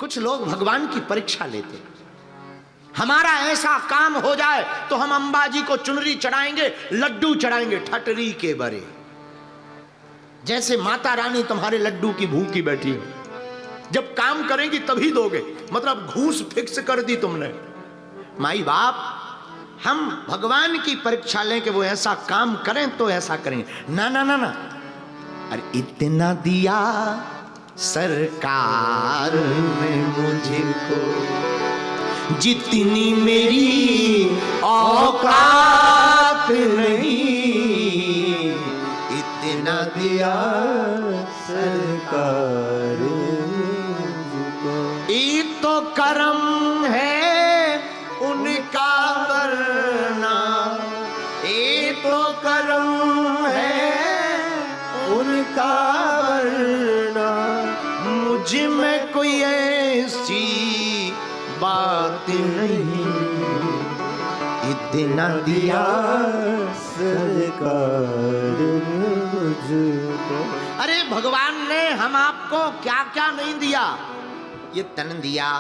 कुछ लोग भगवान की परीक्षा लेते, हमारा ऐसा काम हो जाए तो हम अंबाजी को चुनरी चढ़ाएंगे, लड्डू चढ़ाएंगे ठटरी के बरे। जैसे माता रानी तुम्हारे लड्डू की भूखी बैठी हो, जब काम करेंगी तभी दोगे, मतलब घूस फिक्स कर दी तुमने। माई बाप, हम भगवान की परीक्षा लें कि वो ऐसा काम करें तो ऐसा करेंगे। ना ना ना ना, अरे इतना दिया सरकार ने मुझको, जितनी मेरी औकात नहीं, इतना दिया सरकार मुझको। ये तो करम है उनका वरना, ये तो करम है उनका वरना, मुझ में कोई ऐसी बात नहीं, इतना दिया सरकार मुझको। अरे भगवान ने हम आपको क्या क्या नहीं दिया। ये तन दिया,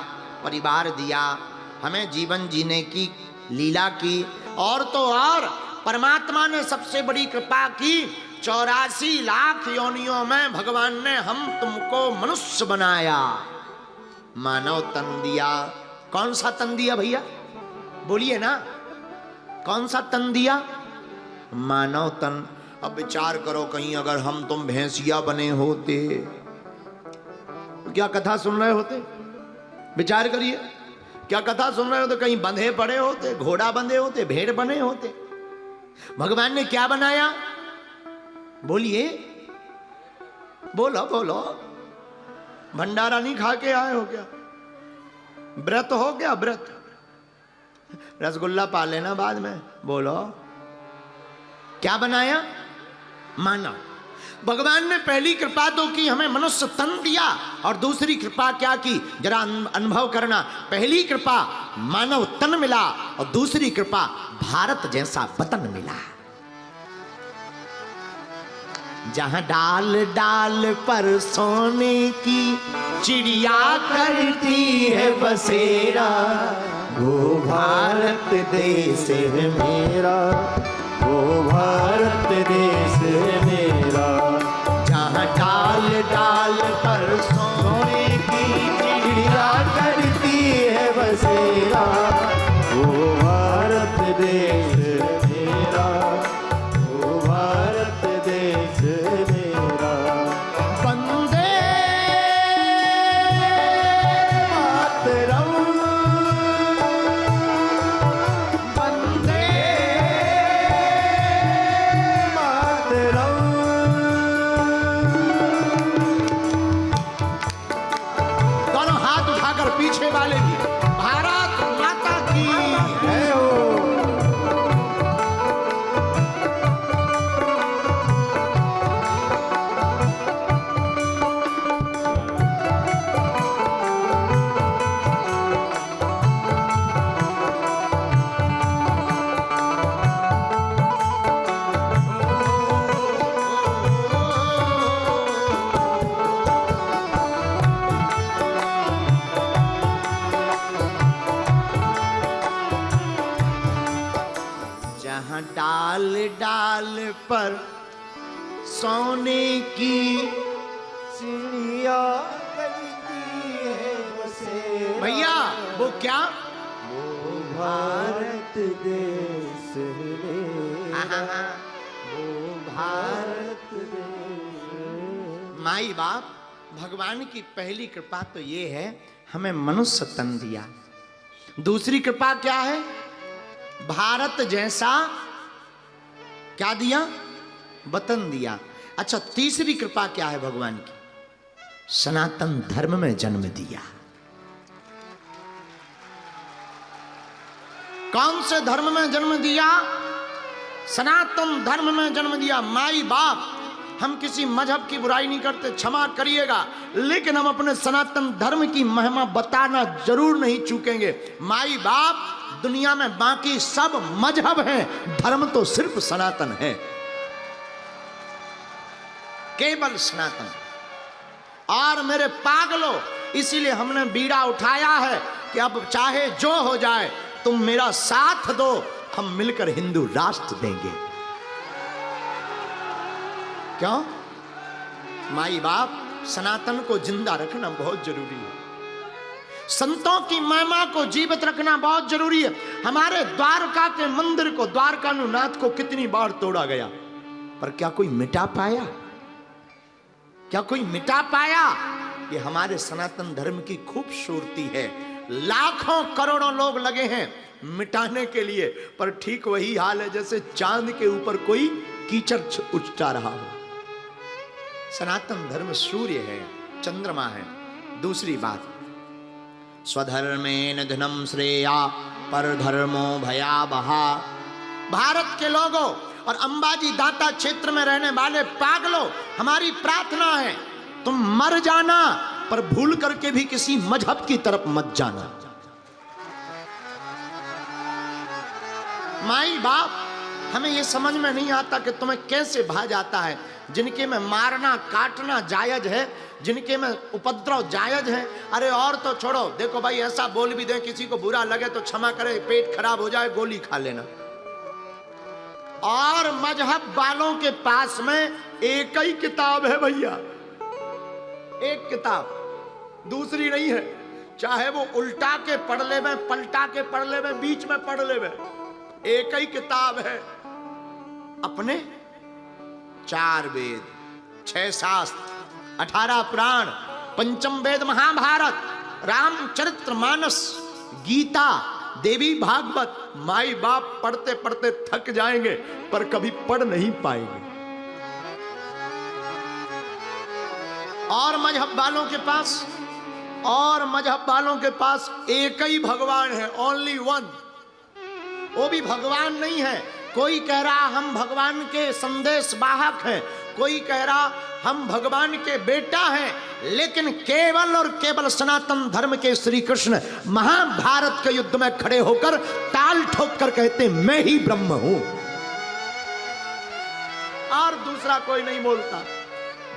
परिवार दिया, हमें जीवन जीने की लीला की, और तो और परमात्मा ने सबसे बड़ी कृपा की, 84 लाख योनियों में भगवान ने हम तुमको मनुष्य बनाया, मानव तन दिया। कौन सा तन दिया भैया, बोलिए ना, कौन सा तन दिया? मानव तन। अब विचार करो, कहीं अगर हम तुम भैंसिया बने होते तो क्या कथा सुन रहे होते? विचार करिए, क्या कथा सुन रहे होते? कहीं बंधे पड़े होते, घोड़ा बंधे होते, भेड़ बने होते। भगवान ने क्या बनाया? बोलिए, बोलो बोलो। भंडारा नहीं खा के आए हो क्या? व्रत हो गया? व्रत रसगुल्ला पा लेना बाद में। बोलो, क्या बनाया? मानव। भगवान ने पहली कृपा तो की, हमें मनुष्य तन दिया, और दूसरी कृपा क्या की, जरा अनुभव करना। पहली कृपा मानव तन मिला, और दूसरी कृपा भारत जैसा वतन मिला, जहां डाल डाल पर सोने की चिड़िया करती है बसेरा, वो भारत देश है मेरा, वो भारत देश है मेरा। जहां डाल डाल पर सोने की चिड़िया करती है बसेरा, वो भारत देश है मेरा, वो भारत देश है मेरा। वंदे मातरम, वंदे मातरम। दोनों हाथ उठाकर पीछे वाले भी, भारत माता की है हो। जहां डाल डाल पर सोने की चिड़िया करती है बसेरा, भैया वो क्या? वो भारत देश है मेरा, वो भारत देश है। माई बाप, भगवान की पहली कृपा तो ये है, हमें मनुष्य तन दिया। दूसरी कृपा क्या है? भारत जैसा क्या दिया? वतन दिया। अच्छा, तीसरी कृपा क्या है भगवान की? सनातन धर्म में जन्म दिया। कौन से धर्म में जन्म दिया? सनातन धर्म में जन्म दिया। माई बाप, हम किसी मजहब की बुराई नहीं करते, क्षमा करिएगा, लेकिन हम अपने सनातन धर्म की महिमा बताना जरूर नहीं चूकेंगे। माई बाप, दुनिया में बाकी सब मजहब हैं, धर्म तो सिर्फ सनातन है, केवल सनातन। और मेरे पागलों, इसीलिए हमने बीड़ा उठाया है कि अब चाहे जो हो जाए तुम मेरा साथ दो, हम मिलकर हिंदू राष्ट्र देंगे। क्यों? माई बाप, सनातन को जिंदा रखना बहुत जरूरी है। संतों की महिमा को जीवित रखना बहुत जरूरी है। हमारे द्वारका के मंदिर को, द्वारकानुनाथ को कितनी बार तोड़ा गया, पर क्या कोई मिटा पाया? क्या कोई मिटा पाया? ये हमारे सनातन धर्म की खूबसूरती है। लाखों करोड़ों लोग लगे हैं मिटाने के लिए, पर ठीक वही हाल है जैसे चांद के ऊपर कोई कीचड़ उछटा रहा हो। सनातन धर्म सूर्य है, चंद्रमा है। दूसरी बात, स्वधर्मेन धनम श्रेया परधर्मो भयावहा। भारत के लोगों और अंबाजी दाता क्षेत्र में रहने वाले पागलों, हमारी प्रार्थना है तुम मर जाना, पर भूल करके भी किसी मजहब की तरफ मत जाना। माई बाप, हमें यह समझ में नहीं आता कि तुम्हें कैसे भा जाता है। जिनके में मारना काटना जायज है, जिनके में उपद्रव जायज है। अरे और तो छोड़ो, देखो भाई ऐसा बोल भी दे किसी को बुरा लगे तो क्षमा करे, पेट खराब हो जाए गोली खा लेना। और मजहब वालों के पास में एक ही किताब है भैया, एक किताब, दूसरी नहीं है। चाहे वो उल्टा के पढ़ ले में, पलटा के पढ़ ले में, बीच में पढ़ ले में, एक ही किताब है। अपने 4 वेद, 6 शास्त्र, 18 पुराण, पंचम वेद महाभारत, रामचरितमानस, गीता, देवी भागवत। माई बाप पढ़ते पढ़ते थक जाएंगे पर कभी पढ़ नहीं पाएंगे। और मजहब वालों के पास एक ही भगवान है, ओनली वन। वो भी भगवान नहीं है। कोई कह रहा हम भगवान के संदेश वाहक हैं, कोई कह रहा हम भगवान के बेटा हैं, लेकिन केवल और केवल सनातन धर्म के श्री कृष्ण महाभारत के युद्ध में खड़े होकर ताल ठोक कर कहते मैं ही ब्रह्म हूं, और दूसरा कोई नहीं बोलता।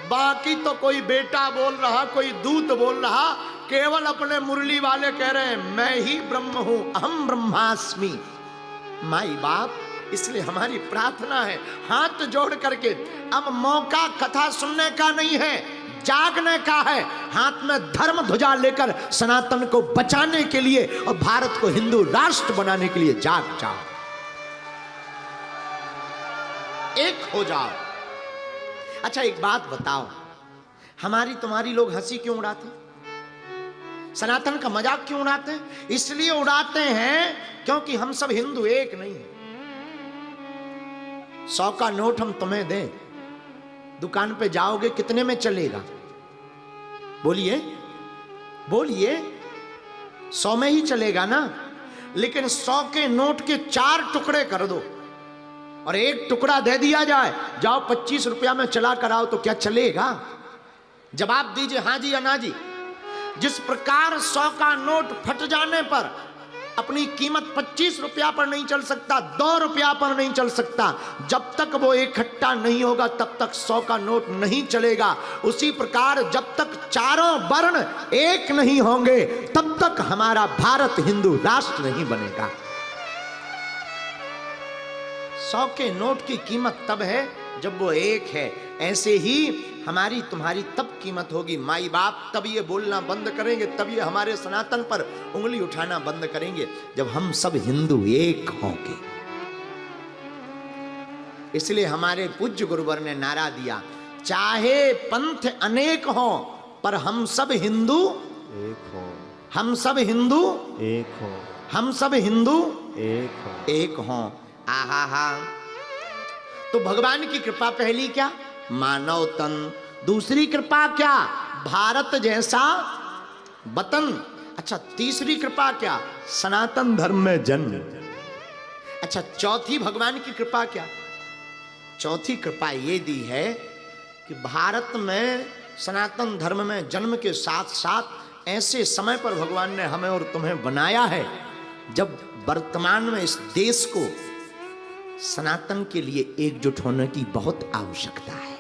बाकी तो कोई बेटा बोल रहा, कोई दूत बोल रहा, केवल अपने मुरली वाले कह रहे हैं मैं ही ब्रह्म हूं, अहम ब्रह्मास्मि। माई बाप, इसलिए हमारी प्रार्थना है हाथ जोड़ करके, अब मौका कथा सुनने का नहीं है, जागने का है। हाथ में धर्म ध्वजा लेकर सनातन को बचाने के लिए और भारत को हिंदू राष्ट्र बनाने के लिए जाग जाओ, एक हो जाओ। अच्छा एक बात बताओ, हमारी तुम्हारी लोग हंसी क्यों उड़ाते? सनातन का मजाक क्यों उड़ाते हैं? इसलिए उड़ाते हैं क्योंकि हम सब हिंदू एक नहीं है। 100 का नोट हम तुम्हें दें, दुकान पे जाओगे कितने में चलेगा? बोलिए बोलिए, 100 में ही चलेगा ना। लेकिन 100 के नोट के 4 टुकड़े कर दो और एक टुकड़ा दे दिया जाए, जाओ 25 रुपया में चला कर आओ, तो क्या चलेगा? जवाब दीजिए हाँ जी या ना जी। जिस प्रकार 100 का नोट फट जाने पर अपनी कीमत 25 रुपया पर नहीं चल सकता, 2 रुपया पर नहीं चल सकता, जब तक वो इकट्ठा नहीं होगा तब तक 100 का नोट नहीं चलेगा। उसी प्रकार जब तक चारों वर्ण एक नहीं होंगे तब तक हमारा भारत हिंदू राष्ट्र नहीं बनेगा। 100 के नोट की कीमत तब है जब वो एक है। ऐसे ही हमारी तुम्हारी तब कीमत होगी। माई बाप तब ये बोलना बंद करेंगे, तब ये हमारे सनातन पर उंगली उठाना बंद करेंगे, जब हम सब हिंदू एक होंगे। इसलिए हमारे पूज्य गुरुवर ने नारा दिया, चाहे पंथ अनेक हो पर हम सब हिंदू एक हो, हम सब हिंदू एक हो, हम सब हिंदू एक हो, एक हो। आहा हा। तो भगवान की कृपा पहली क्या? मानव तन। दूसरी कृपा क्या? भारत जैसा वतन। अच्छा तीसरी कृपा क्या? सनातन धर्म में जन्म। अच्छा चौथी भगवान की कृपा क्या? चौथी कृपा ये दी है कि भारत में सनातन धर्म में जन्म के साथ साथ ऐसे समय पर भगवान ने हमें और तुम्हें बनाया है जब वर्तमान में इस देश को सनातन के लिए एकजुट होने की बहुत आवश्यकता है।